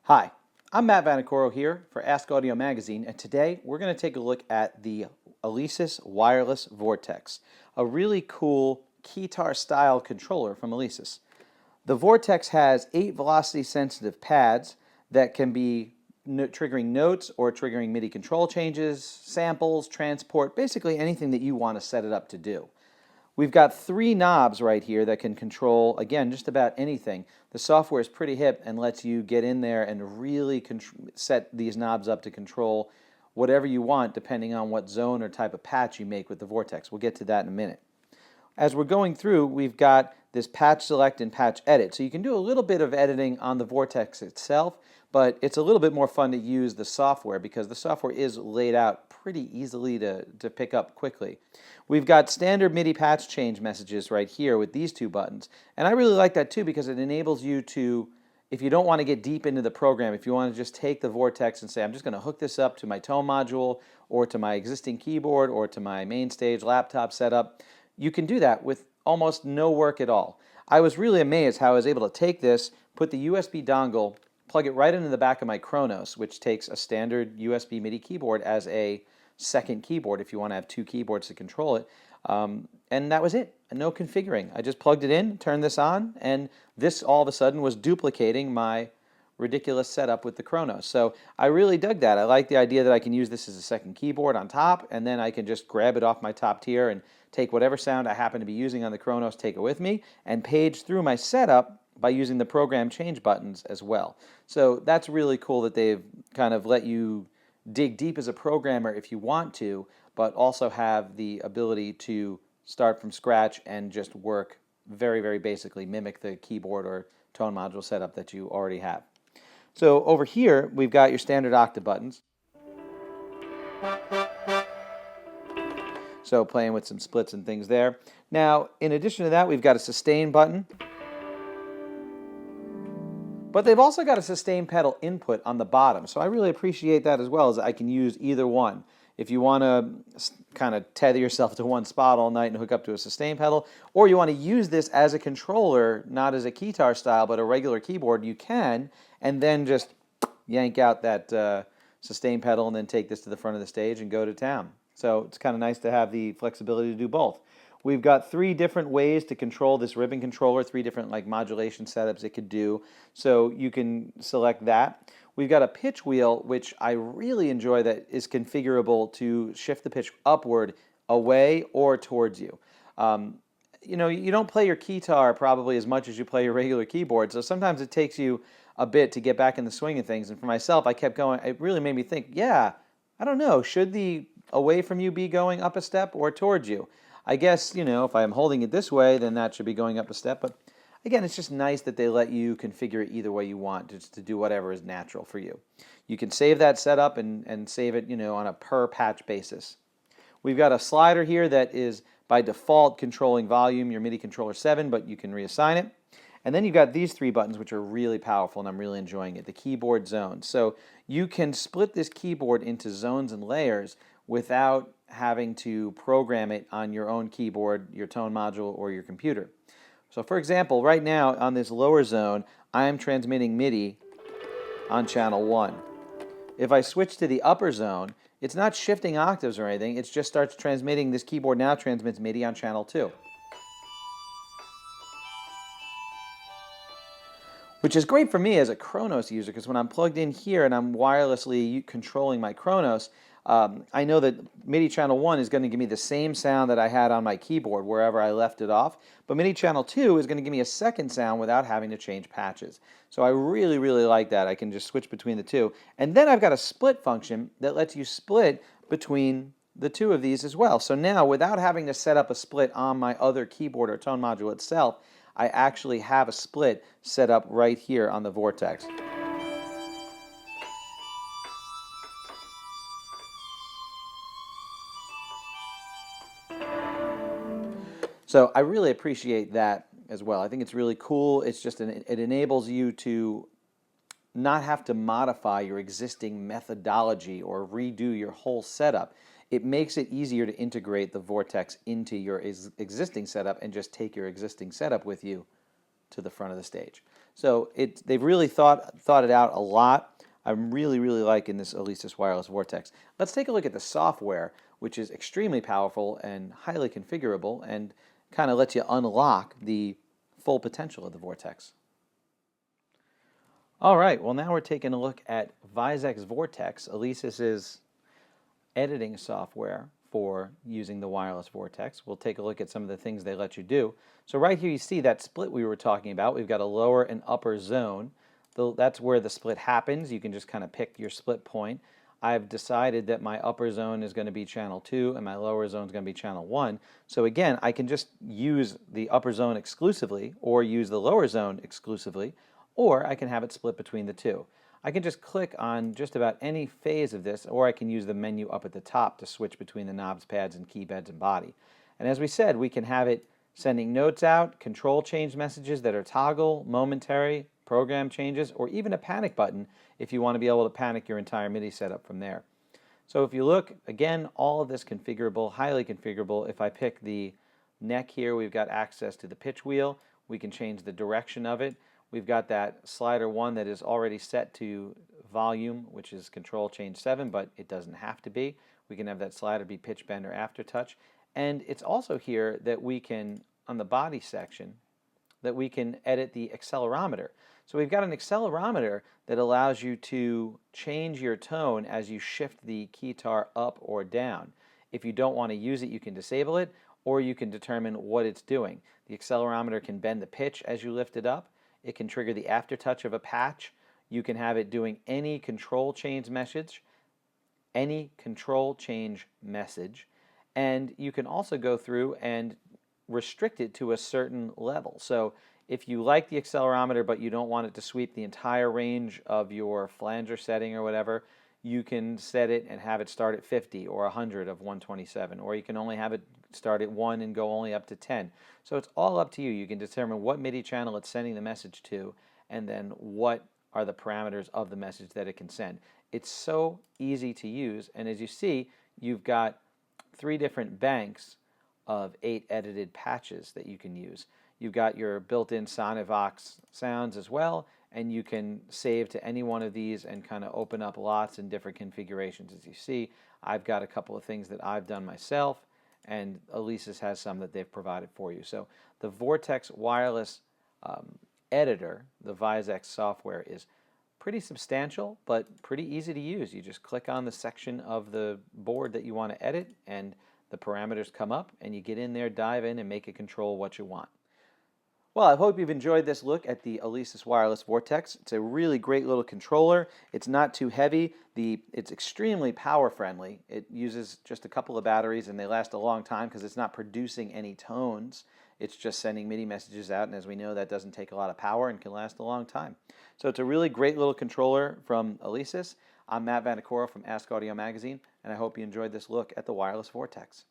Hi, I'm Matt Vanacoro here for Ask.Audio magazine, and today we're going to take a look at the Alesis Wireless Vortex, a really cool keytar style controller from Alesis. The Vortex has 8 velocity sensitive pads that can be triggering notes or triggering MIDI control changes, samples, transport, basically anything that you want to set it up to do. We've got 3 knobs right here that can control, again, just about anything. The software is pretty hip and lets you get in there and really set these knobs up to control whatever you want depending on what zone or type of patch you make with the Vortex. We'll get to that in a minute. As we're going through, we've got this patch select and patch edit. So you can do a little bit of editing on the Vortex itself, but it's a little bit more fun to use the software because the software is laid out pretty easily to pick up quickly. We've got standard MIDI patch change messages right here with these 2 buttons. And I really like that too because it enables you to, if you don't want to get deep into the program, if you want to just take the Vortex and say, I'm just going to hook this up to my tone module or to my existing keyboard or to my main stage laptop setup, you can do that with almost no work at all. I was really amazed how I was able to take this, put the USB dongle, plug it right into the back of my Kronos, which takes a standard USB MIDI keyboard as a second keyboard if you want to have 2 keyboards to control it. And that was it. No configuring. I just plugged it in, turned this on, and this all of a sudden was duplicating my ridiculous setup with the Kronos. So I really dug that. I like the idea that I can use this as a second keyboard on top, and then I can just grab it off my top tier and take whatever sound I happen to be using on the Kronos, take it with me, and page through my setup by using the program change buttons as well. So that's really cool that they've kind of let you dig deep as a programmer if you want to, but also have the ability to start from scratch and just work very, very basically, mimic the keyboard or tone module setup that you already have. So over here, we've got your standard octave buttons. So playing with some splits and things there. Now, in addition to that, we've got a sustain button. But they've also got a sustain pedal input on the bottom. So I really appreciate that as well, as I can use either one. If you want to kind of tether yourself to one spot all night and hook up to a sustain pedal, or you want to use this as a controller, not as a keytar style, but a regular keyboard, you can, and then just yank out that sustain pedal and then take this to the front of the stage and go to town. So it's kind of nice to have the flexibility to do both. We've got 3 different ways to control this ribbon controller, 3 different modulation setups it could do. So you can select that. We've got a pitch wheel, which I really enjoy, that is configurable to shift the pitch upward, away, or towards you. You don't play your keytar probably as much as you play your regular keyboard, so sometimes it takes you a bit to get back in the swing of things. And for myself, I kept going. It really made me think, yeah, I don't know, should the away from you be going up a step or towards you? I guess, if I'm holding it this way, then that should be going up a step. But again, it's just nice that they let you configure it either way you want, just to do whatever is natural for you. You can save that setup and save it, on a per patch basis. We've got a slider here that is by default controlling volume, your MIDI controller 7, but you can reassign it. And then you've got these 3 buttons, which are really powerful, and I'm really enjoying it, the keyboard zones. So you can split this keyboard into zones and layers without having to program it on your own keyboard, your tone module, or your computer. So for example, right now on this lower zone, I am transmitting MIDI on channel 1. If I switch to the upper zone, it's not shifting octaves or anything, it just starts transmitting. This keyboard now transmits MIDI on channel 2. Which is great for me as a Kronos user, because when I'm plugged in here and I'm wirelessly controlling my Kronos, I know that MIDI channel 1 is going to give me the same sound that I had on my keyboard wherever I left it off, but MIDI channel 2 is going to give me a second sound without having to change patches. So I really, really like that. I can just switch between the 2. And then I've got a split function that lets you split between the 2 of these as well. So now, without having to set up a split on my other keyboard or tone module itself, I actually have a split set up right here on the Vortex. So I really appreciate that as well. I think it's really cool. It's just it enables you to not have to modify your existing methodology or redo your whole setup. It makes it easier to integrate the Vortex into your existing setup and just take your existing setup with you to the front of the stage. So they've really thought it out a lot. I'm really liking this Alesis Wireless Vortex. Let's take a look at the software, which is extremely powerful and highly configurable and kind of lets you unlock the full potential of the Vortex. All right, well now we're taking a look at Alesis Vortex, Alesis' editing software for using the wireless Vortex. We'll take a look at some of the things they let you do. So right here you see that split we were talking about. We've got a lower and upper zone. That's where the split happens. You can just kind of pick your split point. I've decided that my upper zone is going to be channel 2 and my lower zone is going to be channel 1. So again, I can just use the upper zone exclusively or use the lower zone exclusively, or I can have it split between the two. I can just click on just about any phase of this, or I can use the menu up at the top to switch between the knobs, pads, and keypads and body. And as we said, we can have it sending notes out, control change messages that are toggle, momentary, program changes, or even a panic button if you want to be able to panic your entire MIDI setup from there. So if you look, again, all of this configurable, highly configurable. If I pick the neck here, we've got access to the pitch wheel. We can change the direction of it. We've got that slider 1 that is already set to volume, which is control change 7, but it doesn't have to be. We can have that slider be pitch, bend, or aftertouch. And it's also here that we can, on the body section, that we can edit the accelerometer. So we've got an accelerometer that allows you to change your tone as you shift the keytar up or down. If you don't want to use it, you can disable it, or you can determine what it's doing. The accelerometer can bend the pitch as you lift it up. It can trigger the aftertouch of a patch. You can have it doing any control change message, and you can also go through and restrict it to a certain level. So if you like the accelerometer but you don't want it to sweep the entire range of your flanger setting or whatever, you can set it and have it start at 50 or 100 of 127, or you can only have it start at 1 and go only up to 10. So it's all up to you. You can determine what MIDI channel it's sending the message to, and then what are the parameters of the message that it can send. It's so easy to use, and as you see, you've got 3 different banks of 8 edited patches that you can use. You've got your built-in Sonivox sounds as well, and you can save to any one of these and kind of open up lots in different configurations. As you see, I've got a couple of things that I've done myself, and Alesis has some that they've provided for you. So the Vortex Wireless editor, the Alesis software, is pretty substantial but pretty easy to use. You just click on the section of the board that you want to edit, and the parameters come up, and you get in there, dive in, and make it control what you want. Well, I hope you've enjoyed this look at the Alesis Wireless Vortex. It's a really great little controller. It's not too heavy. It's extremely power friendly. It uses just a couple of batteries and they last a long time because it's not producing any tones. It's just sending MIDI messages out, and as we know, that doesn't take a lot of power and can last a long time. So it's a really great little controller from Alesis. I'm Matt Vanacoro from Ask.Audio magazine, and I hope you enjoyed this look at the Wireless Vortex.